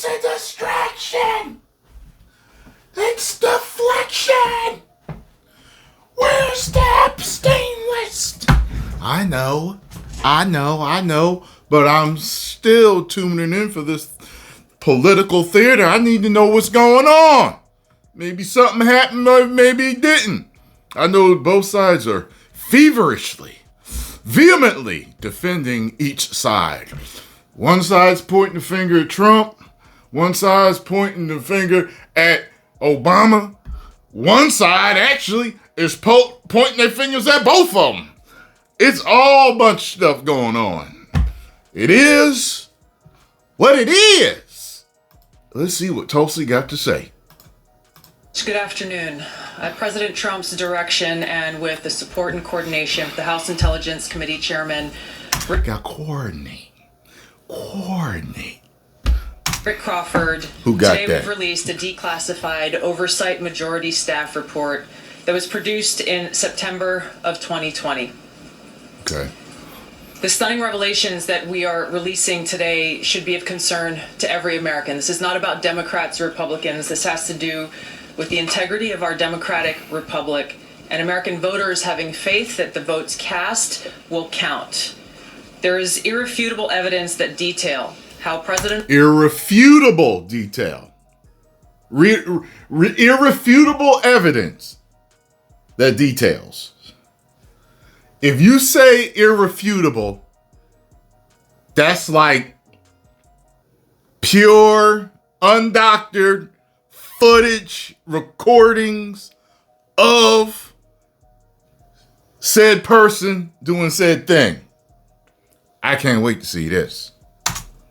It's a distraction. It's deflection. Where's the Epstein list? I know, but I'm still tuning in for this political theater. I need to know what's going on. Maybe something happened, or maybe it didn't. I know both sides are feverishly, vehemently defending each side. One side's pointing the finger at Trump. One side's pointing the finger at Obama. One side actually is pointing their fingers at both of them. It's all a bunch of stuff going on. It is what it is. Let's see what Tulsi got to say. Good afternoon. At President Trump's direction and with the support and coordination of the House Intelligence Committee Chairman Rick Crawford, who got today that? We've released a declassified Oversight Majority Staff report that was produced in September of 2020. Okay. The stunning revelations that we are releasing today should be of concern to every American. This is not about Democrats or Republicans. This has to do with the integrity of our democratic republic and American voters having faith that the votes cast will count. There is irrefutable evidence that detail how President... Irrefutable detail. Irrefutable evidence that details. If you say irrefutable, that's like pure, undoctored footage, recordings of said person doing said thing. I can't wait to see this.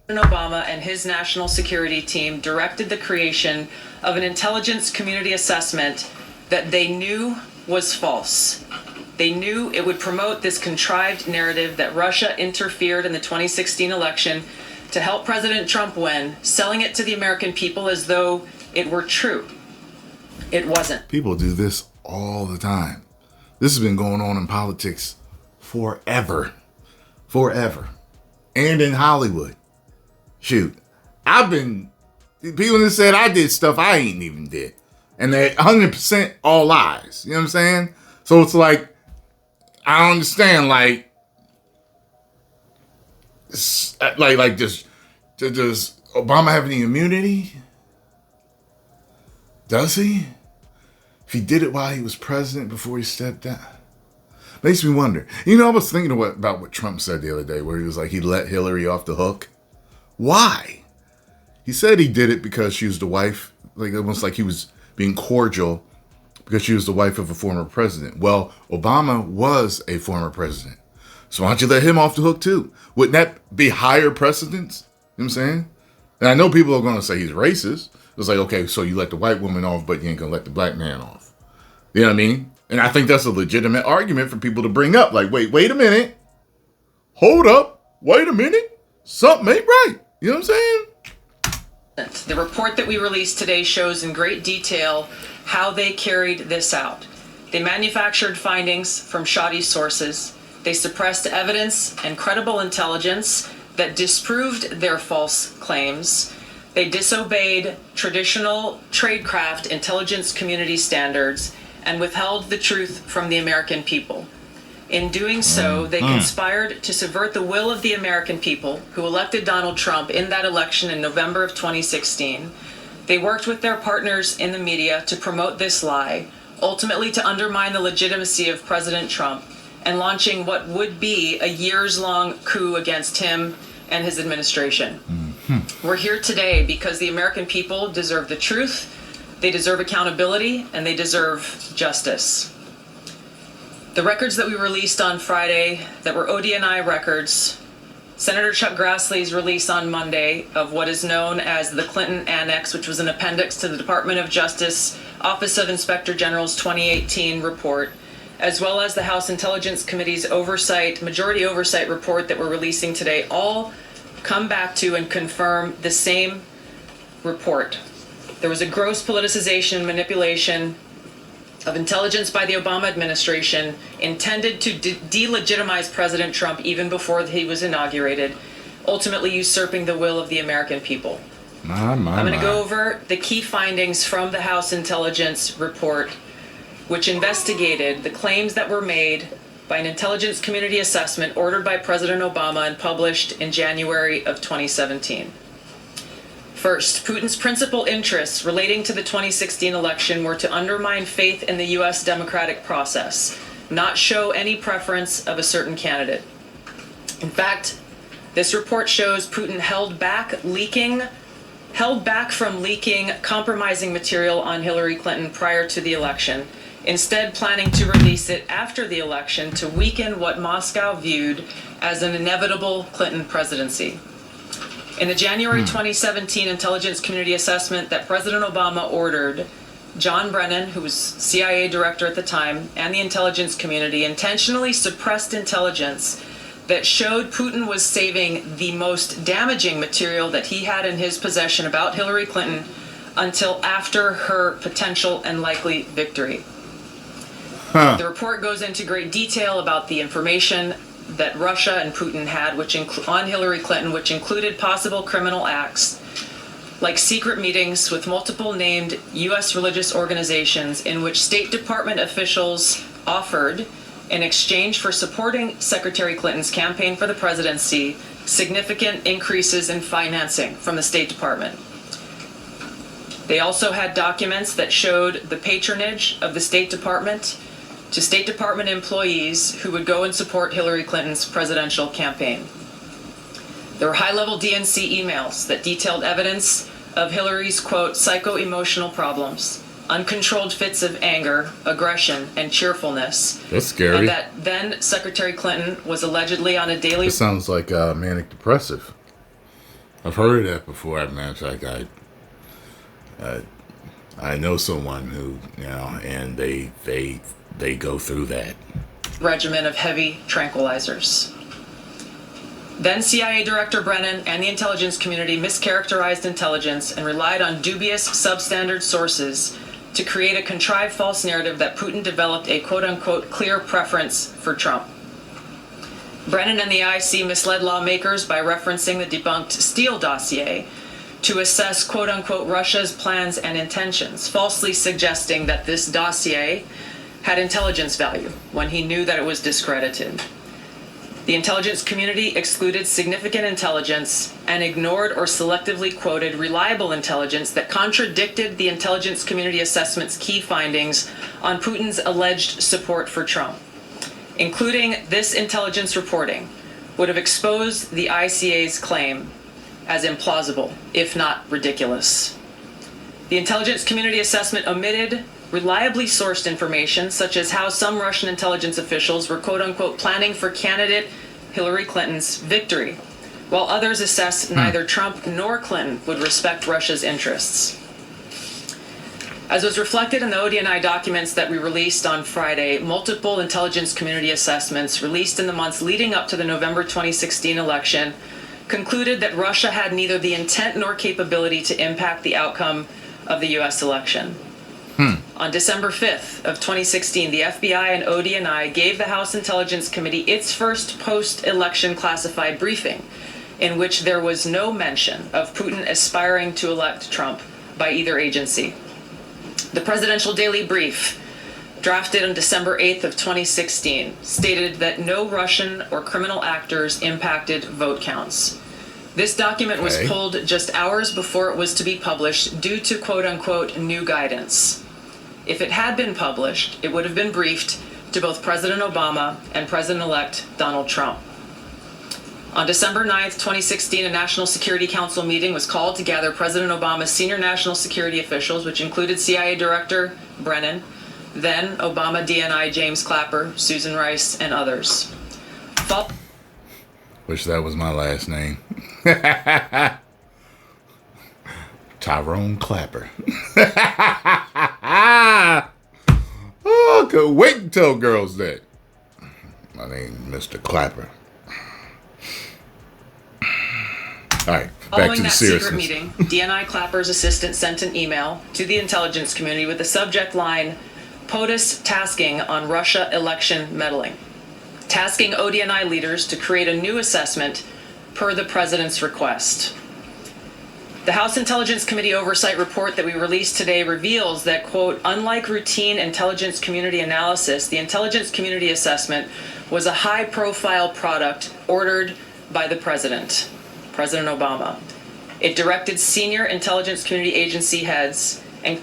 Obama and his national security team directed the creation of an intelligence community assessment that they knew was false. They knew it would promote this contrived narrative that Russia interfered in the 2016 election to help President Trump win, selling it to the American people as though it were true. It wasn't. People do this all the time. This has been going on in politics forever. And in Hollywood. Shoot. People that said I did stuff I ain't even did. And they 100% all lies. You know what I'm saying? So it's like, I don't understand, does Obama have any immunity? Does he? If he did it while he was president before he stepped down. Makes me wonder. You know, I was thinking about what Trump said the other day, where he was like, he let Hillary off the hook. Why? He said he did it because she was the wife, like almost like he was being cordial because she was the wife of a former president. Well, Obama was a former president. So why don't you let him off the hook too? Wouldn't that be higher precedence? You know what I'm saying? And I know people are going to say he's racist. It's like, okay, so you let the white woman off, but you ain't going to let the black man off. You know what I mean? And I think that's a legitimate argument for people to bring up. Like, wait a minute. Hold up. Wait a minute. Something ain't right. You know what I'm saying? The report that we released today shows in great detail how they carried this out. They manufactured findings from shoddy sources. They suppressed evidence and credible intelligence that disproved their false claims. They disobeyed traditional tradecraft intelligence community standards and withheld the truth from the American people. In doing so, they conspired to subvert the will of the American people who elected Donald Trump in that election in November of 2016. They worked with their partners in the media to promote this lie, ultimately to undermine the legitimacy of President Trump and launching what would be a years-long coup against him and his administration. We're here today because the American people deserve the truth, they deserve accountability, and they deserve justice. The records that we released on Friday that were ODNI records, Senator Chuck Grassley's release on Monday of what is known as the Clinton Annex, which was an appendix to the Department of Justice Office of Inspector General's 2018 report, as well as the House Intelligence Committee's majority oversight report that we're releasing today, all come back to and confirm the same report. There was a gross politicization and manipulation of intelligence by the Obama administration intended to delegitimize President Trump even before he was inaugurated, ultimately usurping the will of the American people. I'm going to go over the key findings from the House Intelligence Report, which investigated the claims that were made by an intelligence community assessment ordered by President Obama and published in January of 2017. First, Putin's principal interests relating to the 2016 election were to undermine faith in the U.S. democratic process, not show any preference of a certain candidate. In fact, this report shows Putin held back from leaking compromising material on Hillary Clinton prior to the election, instead planning to release it after the election to weaken what Moscow viewed as an inevitable Clinton presidency. In the January 2017 intelligence community assessment that President Obama ordered, John Brennan, who was CIA director at the time, and the intelligence community intentionally suppressed intelligence that showed Putin was saving the most damaging material that he had in his possession about Hillary Clinton until after her potential and likely victory. The report goes into great detail about the information that Russia and Putin had on Hillary Clinton, which included possible criminal acts, like secret meetings with multiple named U.S. religious organizations in which State Department officials offered, in exchange for supporting Secretary Clinton's campaign for the presidency, significant increases in financing from the State Department. They also had documents that showed the patronage of the State Department to State Department employees who would go and support Hillary Clinton's presidential campaign. There were high-level DNC emails that detailed evidence of Hillary's, quote, psycho-emotional problems, uncontrolled fits of anger, aggression, and cheerfulness. That's scary. And that then Secretary Clinton was allegedly on a daily... It sounds like manic depressive. I've heard of that before. As a matter of fact, I know someone who, and they go through that regimen of heavy tranquilizers. Then CIA Director Brennan and the intelligence community mischaracterized intelligence and relied on dubious substandard sources to create a contrived false narrative that Putin developed a quote-unquote clear preference for Trump. Brennan and the IC misled lawmakers by referencing the debunked Steele dossier to assess quote-unquote Russia's plans and intentions, falsely suggesting that this dossier had intelligence value when he knew that it was discredited. The intelligence community excluded significant intelligence and ignored or selectively quoted reliable intelligence that contradicted the intelligence community assessment's key findings on Putin's alleged support for Trump. Including this intelligence reporting would have exposed the ICA's claim as implausible, if not ridiculous. The intelligence community assessment omitted reliably sourced information, such as how some Russian intelligence officials were quote-unquote planning for candidate Hillary Clinton's victory, while others assessed neither Trump nor Clinton would respect Russia's interests. As was reflected in the ODNI documents that we released on Friday, multiple intelligence community assessments released in the months leading up to the November 2016 election concluded that Russia had neither the intent nor capability to impact the outcome of the U.S. election. On December 5th of 2016, the FBI and ODNI gave the House Intelligence Committee its first post-election classified briefing, in which there was no mention of Putin aspiring to elect Trump by either agency. The Presidential Daily Brief, drafted on December 8th of 2016, stated that no Russian or criminal actors impacted vote counts. This document was pulled just hours before it was to be published due to quote-unquote new guidance. If it had been published, it would have been briefed to both President Obama and President-elect Donald Trump. On December 9th, 2016, a National Security Council meeting was called to gather President Obama's senior national security officials, which included CIA Director Brennan, then Obama DNI James Clapper, Susan Rice, and others. Wish that was my last name. Tyrone Clapper. Oh, I could wait and tell girls that. My name is Mr. Clapper. All right, back to the seriousness. Following that secret meeting, DNI Clapper's assistant sent an email to the intelligence community with the subject line, POTUS tasking on Russia election meddling, tasking ODNI leaders to create a new assessment per the president's request. The House Intelligence Committee Oversight Report that we released today reveals that, quote, unlike routine intelligence community analysis, the intelligence community assessment was a high-profile product ordered by the President Obama. It directed senior intelligence community agency heads and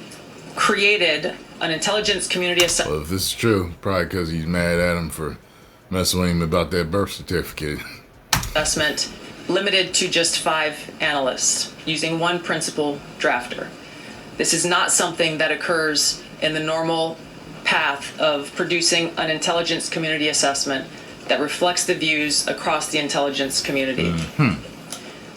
created an intelligence community assessment. Well, if this is true, probably because he's mad at him for messing with him about that birth certificate. Assessment limited to just 5 analysts using one principal drafter. This is not something that occurs in the normal path of producing an intelligence community assessment that reflects the views across the intelligence community.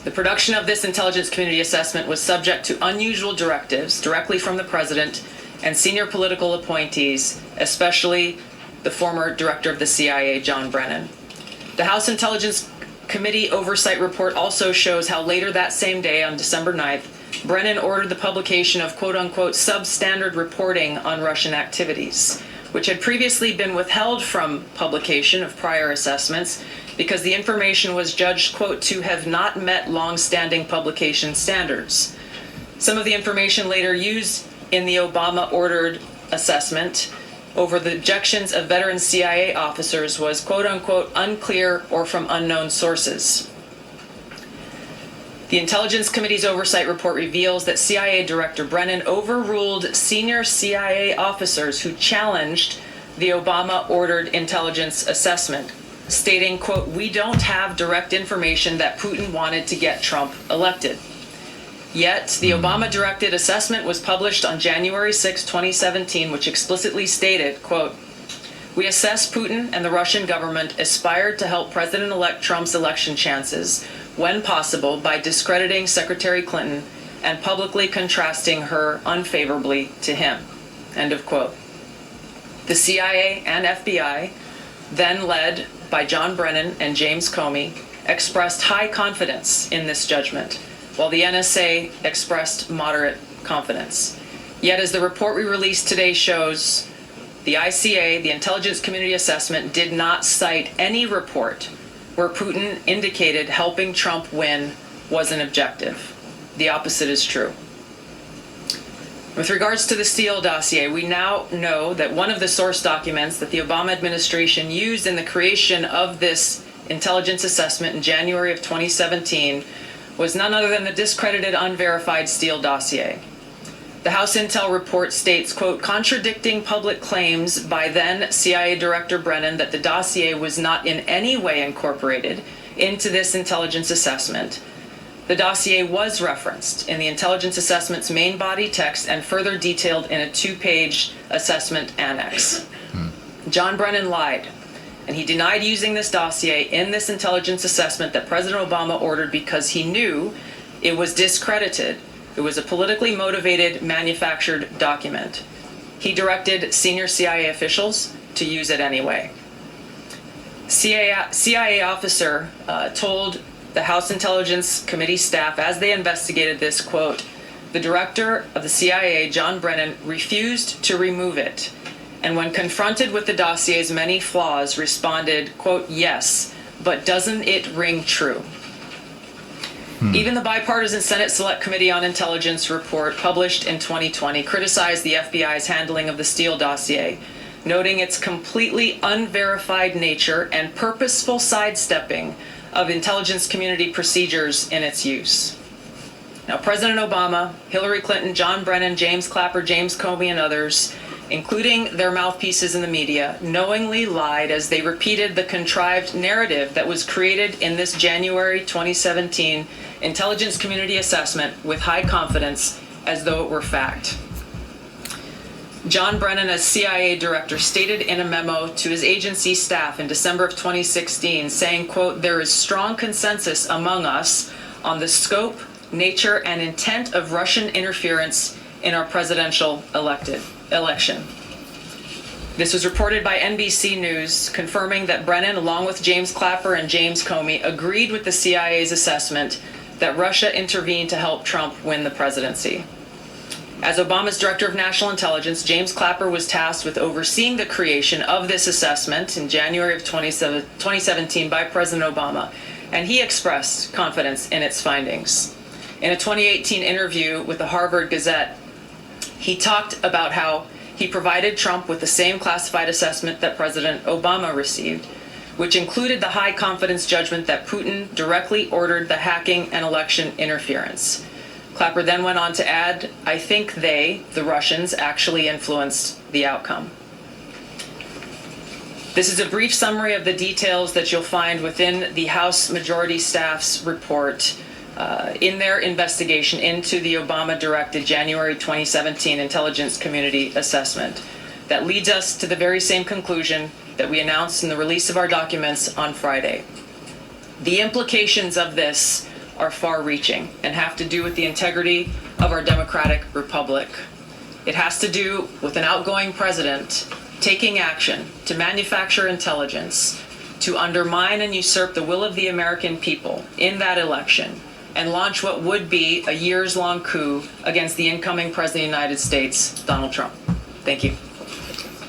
The production of this intelligence community assessment was subject to unusual directives directly from the president and senior political appointees, especially the former director of the CIA, John Brennan. The House Intelligence Committee Oversight Report also shows how later that same day, on December 9th, Brennan ordered the publication of quote-unquote substandard reporting on Russian activities, which had previously been withheld from publication of prior assessments because the information was judged, quote, to have not met long-standing publication standards. Some of the information later used in the Obama-ordered assessment over the objections of veteran CIA officers was, quote-unquote, unclear or from unknown sources. The Intelligence Committee's Oversight Report reveals that CIA Director Brennan overruled senior CIA officers who challenged the Obama-ordered intelligence assessment, stating, quote, we don't have direct information that Putin wanted to get Trump elected. Yet, the Obama-directed assessment was published on January 6, 2017, which explicitly stated, quote, we assess Putin and the Russian government aspired to help President-elect Trump's election chances, when possible, by discrediting Secretary Clinton and publicly contrasting her unfavorably to him, end of quote. The CIA and FBI, then led by John Brennan and James Comey, expressed high confidence in this judgment, while the NSA expressed moderate confidence. Yet, as the report we released today shows, the ICA, the Intelligence Community Assessment, did not cite any report where Putin indicated helping Trump win was an objective. The opposite is true. With regards to the Steele dossier, we now know that one of the source documents that the Obama administration used in the creation of this intelligence assessment in January of 2017 was none other than the discredited, unverified Steele dossier. The House Intel report states, quote, contradicting public claims by then CIA Director Brennan that the dossier was not in any way incorporated into this intelligence assessment. The dossier was referenced in the intelligence assessment's main body text and further detailed in a 2-page assessment annex. John Brennan lied, and he denied using this dossier in this intelligence assessment that President Obama ordered because he knew it was discredited. It was a politically motivated, manufactured document. He directed senior CIA officials to use it anyway. CIA officer told the House Intelligence Committee staff as they investigated this, quote, the director of the CIA, John Brennan, refused to remove it, and when confronted with the dossier's many flaws, responded, quote, yes, but doesn't it ring true? Even the bipartisan Senate Select Committee on Intelligence report published in 2020 criticized the FBI's handling of the Steele dossier, noting its completely unverified nature and purposeful sidestepping of intelligence community procedures in its use. Now, President Obama, Hillary Clinton, John Brennan, James Clapper, James Comey, and others, including their mouthpieces in the media, knowingly lied as they repeated the contrived narrative that was created in this January 2017 intelligence community assessment with high confidence as though it were fact. John Brennan, as CIA director, stated in a memo to his agency staff in December of 2016, saying, quote, there is strong consensus among us on the scope, nature, and intent of Russian interference in our presidential election. This was reported by NBC News, confirming that Brennan, along with James Clapper and James Comey, agreed with the CIA's assessment that Russia intervened to help Trump win the presidency. As Obama's Director of National Intelligence, James Clapper was tasked with overseeing the creation of this assessment in January of 2017 by President Obama, and he expressed confidence in its findings. In a 2018 interview with the Harvard Gazette, he talked about how he provided Trump with the same classified assessment that President Obama received, which included the high confidence judgment that Putin directly ordered the hacking and election interference. Clapper then went on to add, "I think they, the Russians, actually influenced the outcome." This is a brief summary of the details that you'll find within the House Majority Staff's report in their investigation into the Obama-directed January 2017 Intelligence Community Assessment that leads us to the very same conclusion that we announced in the release of our documents on Friday. The implications of this are far-reaching and have to do with the integrity of our democratic republic. It has to do with an outgoing president taking action to manufacture intelligence to undermine and usurp the will of the American people in that election and launch what would be a years-long coup against the incoming President of the United States, Donald Trump. Thank you.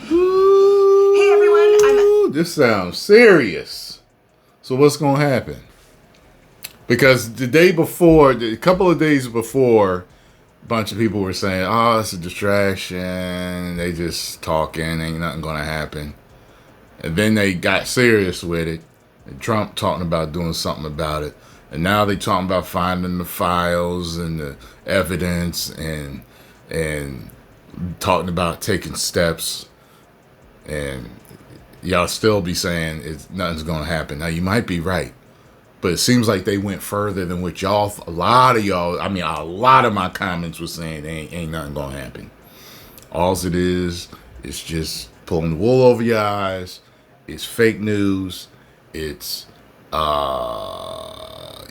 Hey everyone, This sounds serious. So what's going to happen? Because the day before, a couple of days before, a bunch of people were saying, oh, it's a distraction. They just talking. Ain't nothing going to happen. And then they got serious with it. And Trump talking about doing something about it. And now they talking about finding the files and the evidence and talking about taking steps. And y'all still be saying nothing's going to happen. Now, you might be right. But it seems like they went further than what y'all, a lot of my comments were saying ain't nothing going to happen. All it is just pulling the wool over your eyes. It's fake news. It's,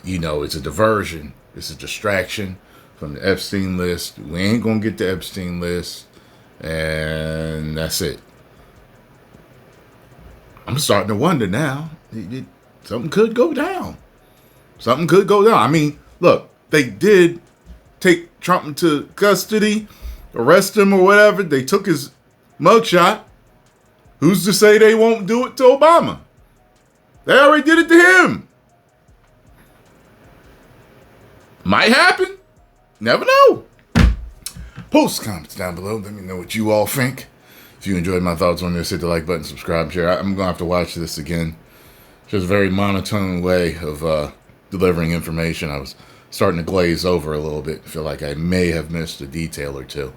it's a diversion. It's a distraction from the Epstein list. We ain't going to get the Epstein list. And that's it. I'm starting to wonder now. Something could go down. Something could go down. I mean, look, they did take Trump into custody, arrest him or whatever. They took his mugshot. Who's to say they won't do it to Obama? They already did it to him. Might happen. Never know. Post comments down below. Let me know what you all think. If you enjoyed my thoughts on this, hit the like button, subscribe, share. I'm going to have to watch this again. Just a very monotone way of delivering information. I was starting to glaze over a little bit. I feel like I may have missed a detail or two.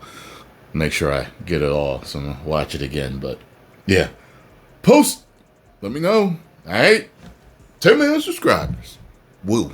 Make sure I get it all. So I'm going to watch it again. But yeah. Post. Let me know. All right. 10 million subscribers. Woo.